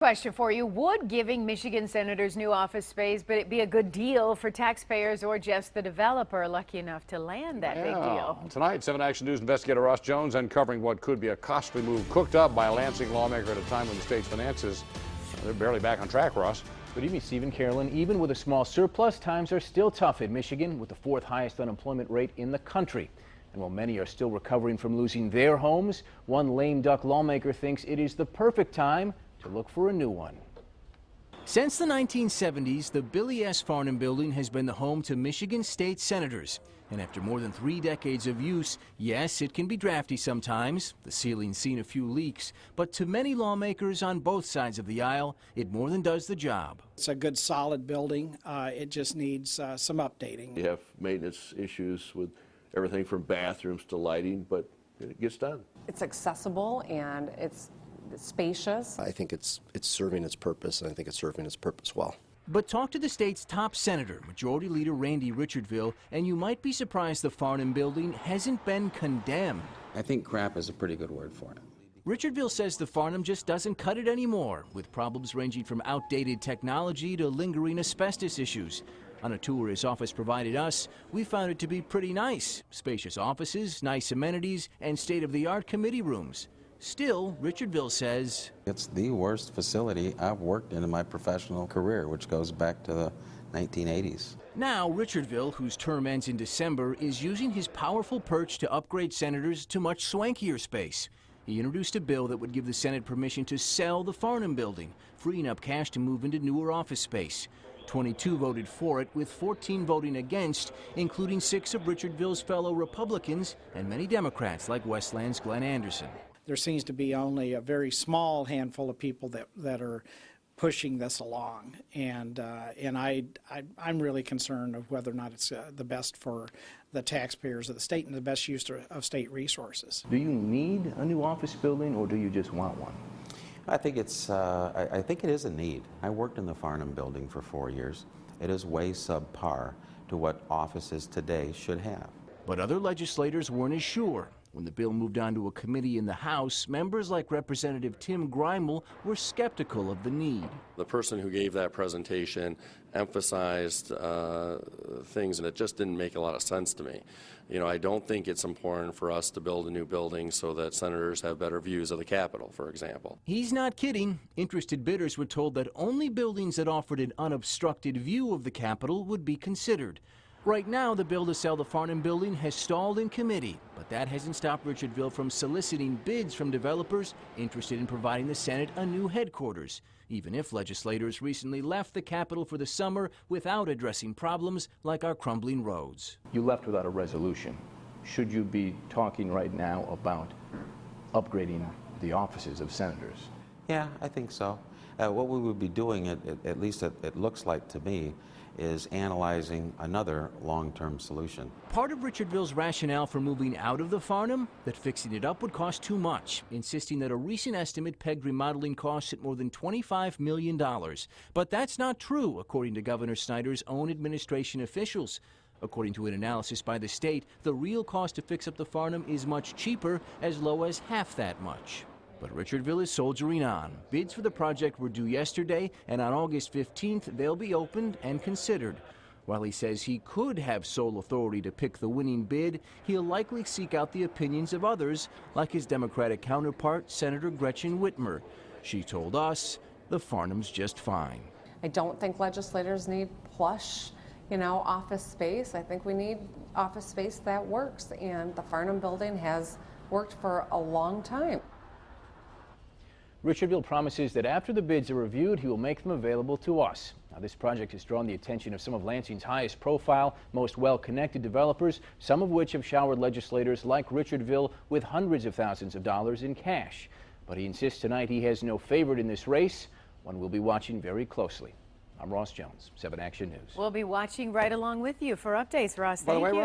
Question for you. Would giving Michigan senators new office space but it be a good deal for taxpayers or just the developer lucky enough to land that big deal? Tonight, 7 Action News investigator Ross Jones uncovering what could be a costly move cooked up by a Lansing lawmaker at a time when the state's finances, they're barely back on track, Ross. Good evening, Stephen. Carolyn, even with a small surplus, times are still tough in Michigan with the 4th highest unemployment rate in the country. And while many are still recovering from losing their homes, one lame duck lawmaker thinks it is the perfect time to look for a new one. Since the 1970s, the Billy S. Farnham building has been the home to Michigan state senators. And after more than 3 decades of use, yes, it can be drafty sometimes. The ceiling's seen a few leaks, but to many lawmakers on both sides of the aisle, it more than does the job. It's a good, solid building. It just needs some updating. You have maintenance issues with everything from bathrooms to lighting, but it gets done. It's accessible and it's spacious. I think it's serving its purpose, and I think it's serving its purpose well. But talk to the state's top senator, Majority Leader Randy Richardville, and you might be surprised the Farnham building hasn't been condemned. I think crap is a pretty good word for it. Richardville says the Farnham just doesn't cut it anymore, with problems ranging from outdated technology to lingering asbestos issues. On a tour his office provided us, we found it to be pretty nice. Spacious offices, nice amenities, and state-of-the-art committee rooms. Still, Richardville says, it's the worst facility I've worked in my professional career, which goes back to the 1980s. Now, Richardville, whose term ends in December, is using his powerful perch to upgrade senators to much swankier space. He introduced a bill that would give the Senate permission to sell the Farnham building, freeing up cash to move into newer office space. 22 voted for it, with 14 voting against, including 6 of Richardville's fellow Republicans and many Democrats like Westland's Glenn Anderson. There seems to be only a very small handful of people that are pushing this along, and I'm really concerned of whether or not it's the best for the taxpayers of the state and the best use of state resources. Do you need a new office building, or do you just want one? I think it is a need. I worked in the Farnham building for 4 years. It is way subpar to what offices today should have. But other legislators weren't as sure. When the bill moved on to a committee in the House, members like Representative Tim Greimel were skeptical of the need. The person who gave that presentation emphasized things that just didn't make a lot of sense to me. You know, I don't think it's important for us to build a new building so that senators have better views of the Capitol, for example. He's not kidding. Interested bidders were told that only buildings that offered an unobstructed view of the Capitol would be considered. Right now, the bill to sell the Farnham building has stalled in committee, but that hasn't stopped Richardville from soliciting bids from developers interested in providing the Senate a new headquarters, even if legislators recently left the Capitol for the summer without addressing problems like our crumbling roads. You left without a resolution. Should you be talking right now about upgrading the offices of senators? Yeah, I think so. What we would be doing, at least it looks like to me, is analyzing another long-term solution. Part of Richardville's rationale for moving out of the Farnham, that fixing it up would cost too much, insisting that a recent estimate pegged remodeling costs at more than $25 million. But that's not true, according to Governor Snyder's own administration officials. According to an analysis by the state, the real cost to fix up the Farnham is much cheaper, as low as half that much. But Richardville is soldiering on. Bids for the project were due yesterday, and on August 15th, they'll be opened and considered. While he says he could have sole authority to pick the winning bid, he'll likely seek out the opinions of others, like his Democratic counterpart, Senator Gretchen Whitmer. She told us the Farnham's just fine. I don't think legislators need plush, office space. I think we need office space that works, and the Farnham building has worked for a long time. Richardville promises that after the bids are reviewed, he will make them available to us. Now, this project has drawn the attention of some of Lansing's highest profile, most well-connected developers, some of which have showered legislators like Richardville with hundreds of thousands of dollars in cash. But he insists tonight he has no favorite in this race, one we'll be watching very closely. I'm Ross Jones, 7 Action News. We'll be watching right along with you for updates, Ross. Thank you.